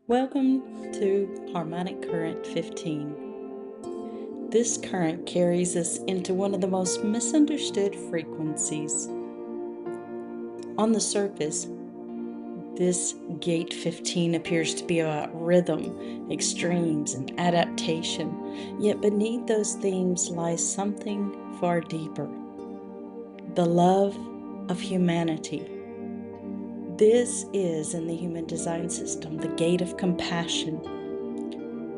Welcome to Harmonic Current 15. This current carries us into one of the most misunderstood frequencies. On the surface, this gate 15 appears to be about rhythm, extremes, and adaptation, yet beneath those themes lies something far deeper: the love of humanity. This is, in the human design system, the gate of compassion.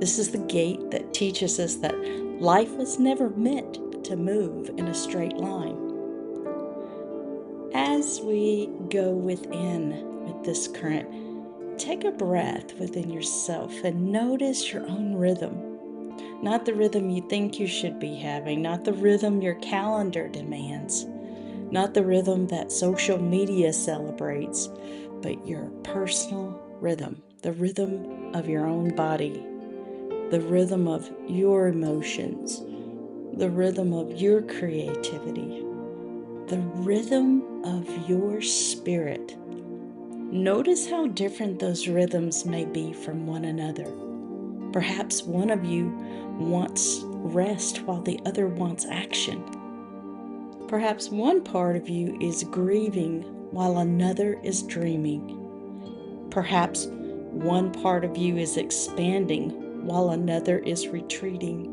This is the gate that teaches us that life was never meant to move in a straight line. As we go within with this current, take a breath within yourself and notice your own rhythm. Not the rhythm you think you should be having, not the rhythm your calendar demands, not the rhythm that social media celebrates, but your personal rhythm, the rhythm of your own body, the rhythm of your emotions, the rhythm of your creativity, the rhythm of your spirit. Notice how different those rhythms may be from one another. Perhaps one of you wants rest while the other wants action. Perhaps one part of you is grieving while another is dreaming. Perhaps one part of you is expanding while another is retreating.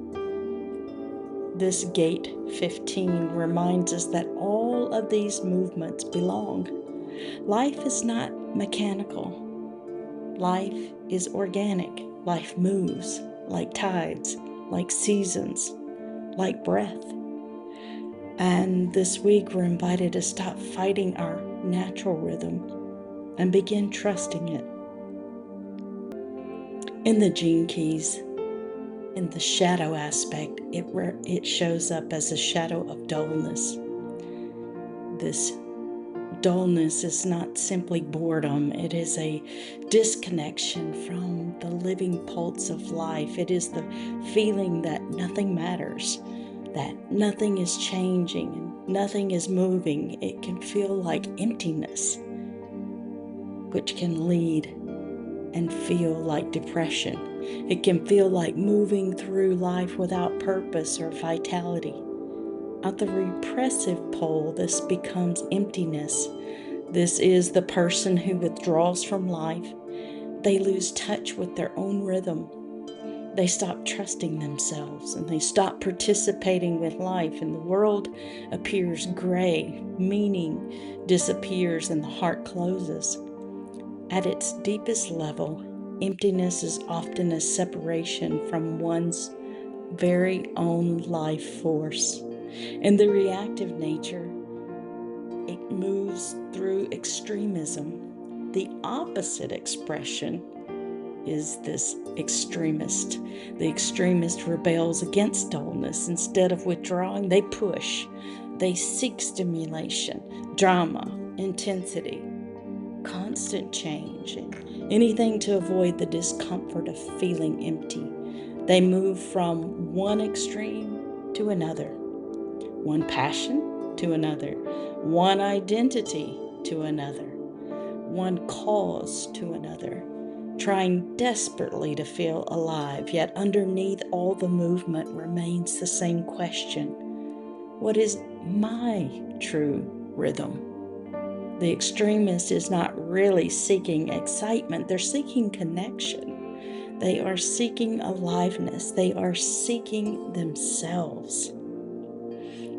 This gate 15 reminds us that all of these movements belong. Life is not mechanical. Life is organic. Life moves like tides, like seasons, like breath. And this week we're invited to stop fighting our natural rhythm and begin trusting it. In the gene keys, in the shadow aspect, it shows up as a shadow of dullness. This dullness is not simply boredom. It is a disconnection from the living pulse of life. It is the feeling that nothing matters, that nothing is changing and nothing is moving. It can feel like emptiness, which can lead and feel like depression. It can feel like moving through life without purpose or vitality. At the repressive pole, this becomes emptiness. This is the person who withdraws from life. They lose touch with their own rhythm. They stop trusting themselves and they stop participating with life, and the world appears gray. Meaning disappears and the heart closes. At its deepest level, emptiness is often a separation from one's very own life force. In the reactive nature, it moves through extremism. The opposite expression is this extremist. The extremist rebels against dullness. Instead of withdrawing, they push. They seek stimulation, drama, intensity, constant change, and anything to avoid the discomfort of feeling empty. They move from one extreme to another, one passion to another, one identity to another, one cause to another, trying desperately to feel alive, yet underneath all the movement remains the same question: what is my true rhythm? The extremist is not really seeking excitement. They're seeking connection. They are seeking aliveness. They are seeking themselves.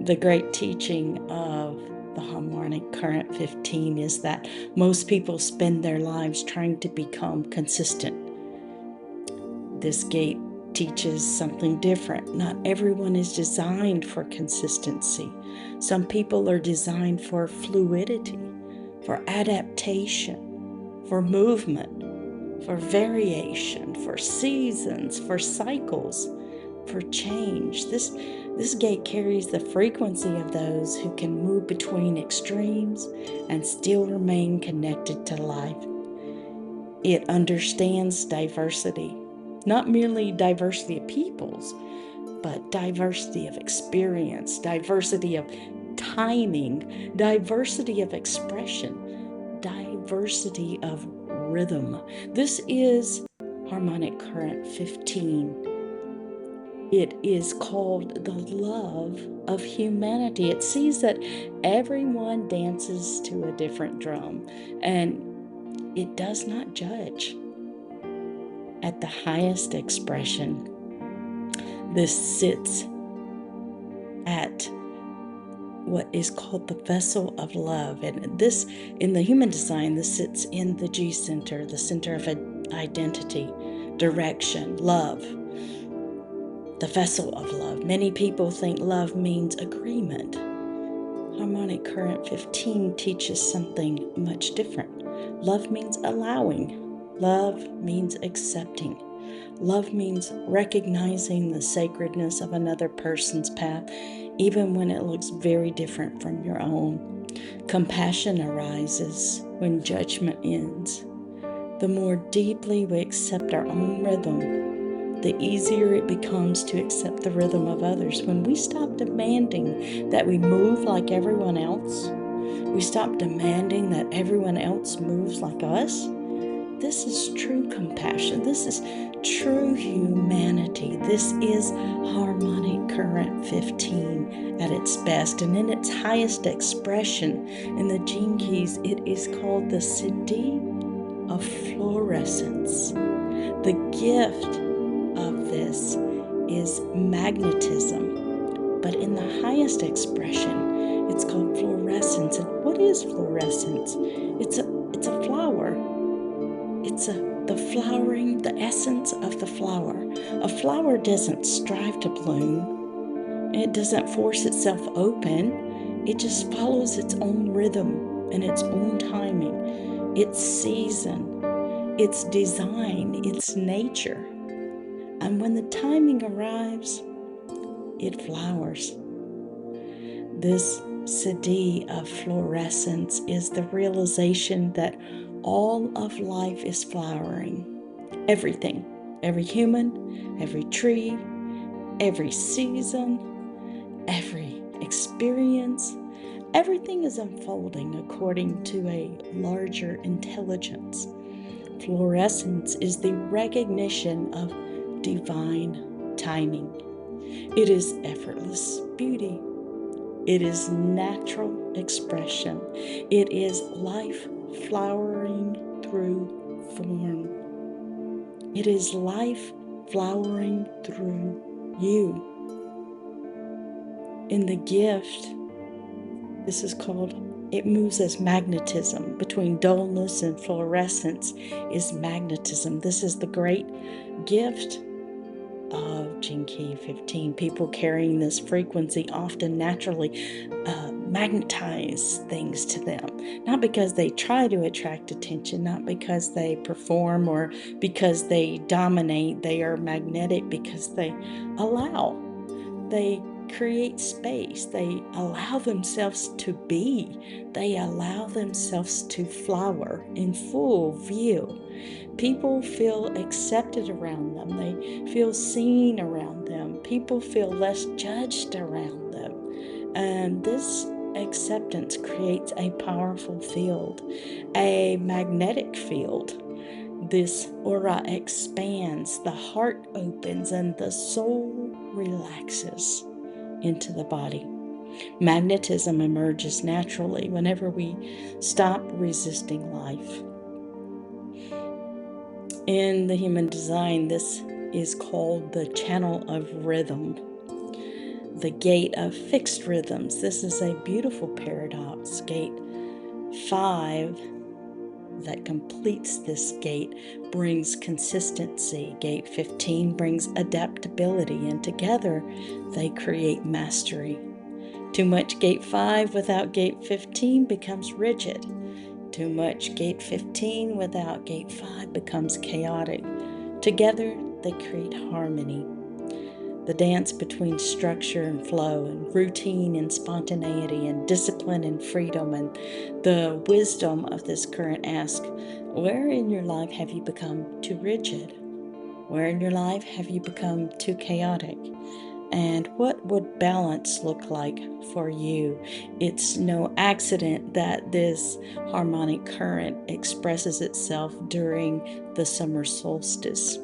The great teaching of the Harmonic Current 15 is that most people spend their lives trying to become consistent. This gate teaches something different. Not everyone is designed for consistency. Some people are designed for fluidity, for adaptation, for movement, for variation, for seasons, for cycles, for change. This gate carries the frequency of those who can move between extremes and still remain connected to life. It understands diversity, not merely diversity of peoples, but diversity of experience, diversity of timing, diversity of expression, diversity of rhythm. This is Harmonic Current 15. It is called the love of humanity. It sees that everyone dances to a different drum, and it does not judge. At the highest expression, this sits at what is called the vessel of love. And this, in the human design, this sits in the G center, the center of identity, direction, love, the vessel of love. Many people think love means agreement. Harmonic Current 15 teaches something much different. Love means allowing. Love means accepting. Love means recognizing the sacredness of another person's path, even when it looks very different from your own. Compassion arises when judgment ends. The more deeply we accept our own rhythm, the easier it becomes to accept the rhythm of others. When we stop demanding that we move like everyone else, we stop demanding that everyone else moves like us. This is true compassion. This is true humanity. This is Harmonic Current 15 at its best. And in its highest expression in the gene keys, it is called the Siddhi of Florescence. The gift of this is magnetism. But in the highest expression, it's called Florescence. And what is Florescence? It's a flower. It's the flowering, the essence of the flower. A flower doesn't strive to bloom. It doesn't force itself open. It just follows its own rhythm and its own timing, its season, its design, its nature. And when the timing arrives, it flowers. This Siddhi of Florescence is the realization that all of life is flowering. Everything, every human, every tree, every season, every experience, everything is unfolding according to a larger intelligence. Florescence is the recognition of divine timing. It is effortless beauty. It is natural expression. It is life flowering through form. It is life flowering through you. In the gift, this is called, it moves as magnetism. Between dullness and fluorescence is magnetism. This is the great gift of Gene Key 15. People carrying this frequency often naturally magnetize things to them, not because they try to attract attention, not because they perform or because they dominate. They are magnetic because they allow, they create space, they allow themselves to be, they allow themselves to flower in full view. People feel accepted around them, they feel seen around them, people feel less judged around them. And this acceptance creates a powerful field, a magnetic field. This aura expands, the heart opens, and the soul relaxes into the body. Magnetism emerges naturally whenever we stop resisting life. In the human design, this is called the channel of rhythm, the gate of fixed rhythms. This is a beautiful paradox. Gate 5 that completes this gate brings consistency. Gate 15 brings adaptability, and together they create mastery. Too much Gate 5 without Gate 15 becomes rigid. Too much Gate 15 without Gate 5 becomes chaotic. Together they create harmony. The dance between structure and flow, and routine and spontaneity, and discipline and freedom. And the wisdom of this current asks, where in your life have you become too rigid? Where in your life have you become too chaotic? And what would balance look like for you? It's no accident that this harmonic current expresses itself during the summer solstice.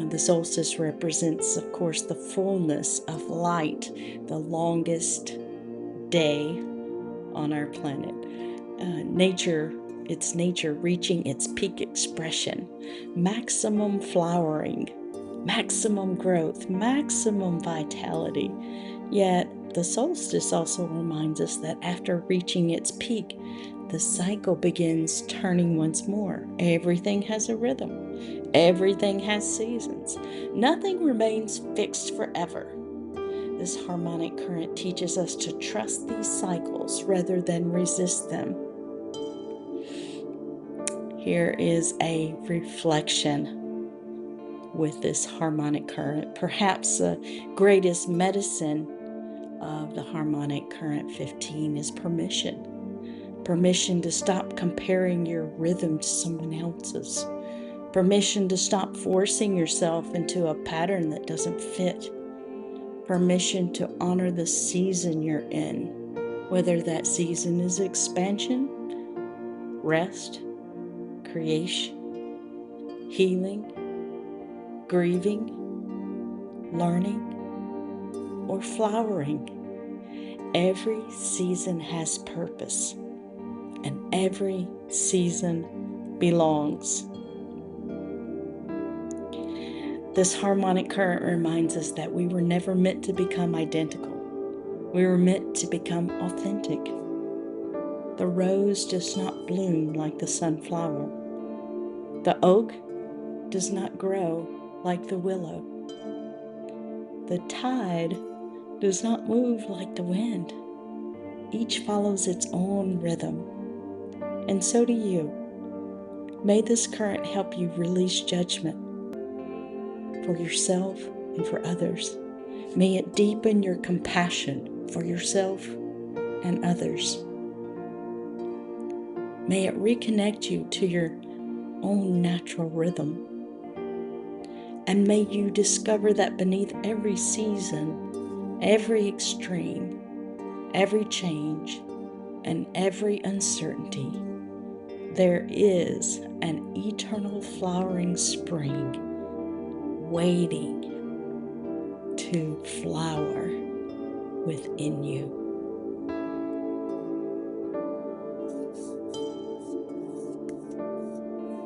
The solstice represents, of course, the fullness of light, the longest day on our planet. It's nature reaching its peak expression, maximum flowering, maximum growth, maximum vitality. Yet the solstice also reminds us that after reaching its peak, the cycle begins turning once more. Everything has a rhythm. Everything has seasons. Nothing remains fixed forever. This harmonic current teaches us to trust these cycles rather than resist them. Here is a reflection with this harmonic current. Perhaps the greatest medicine of the harmonic current 15 is permission. Permission to stop comparing your rhythm to someone else's. Permission to stop forcing yourself into a pattern that doesn't fit. Permission to honor the season you're in, whether that season is expansion, rest, creation, healing, grieving, learning, or flowering. Every season has purpose, and every season belongs. This harmonic current reminds us that we were never meant to become identical. We were meant to become authentic. The rose does not bloom like the sunflower. The oak does not grow like the willow. The tide does not move like the wind. Each follows its own rhythm, and so do you. May this current help you release judgment for yourself and for others. May it deepen your compassion for yourself and others. May it reconnect you to your own natural rhythm. And may you discover that beneath every season, every extreme, every change, and every uncertainty, there is an eternal flowering spring waiting to flower within you.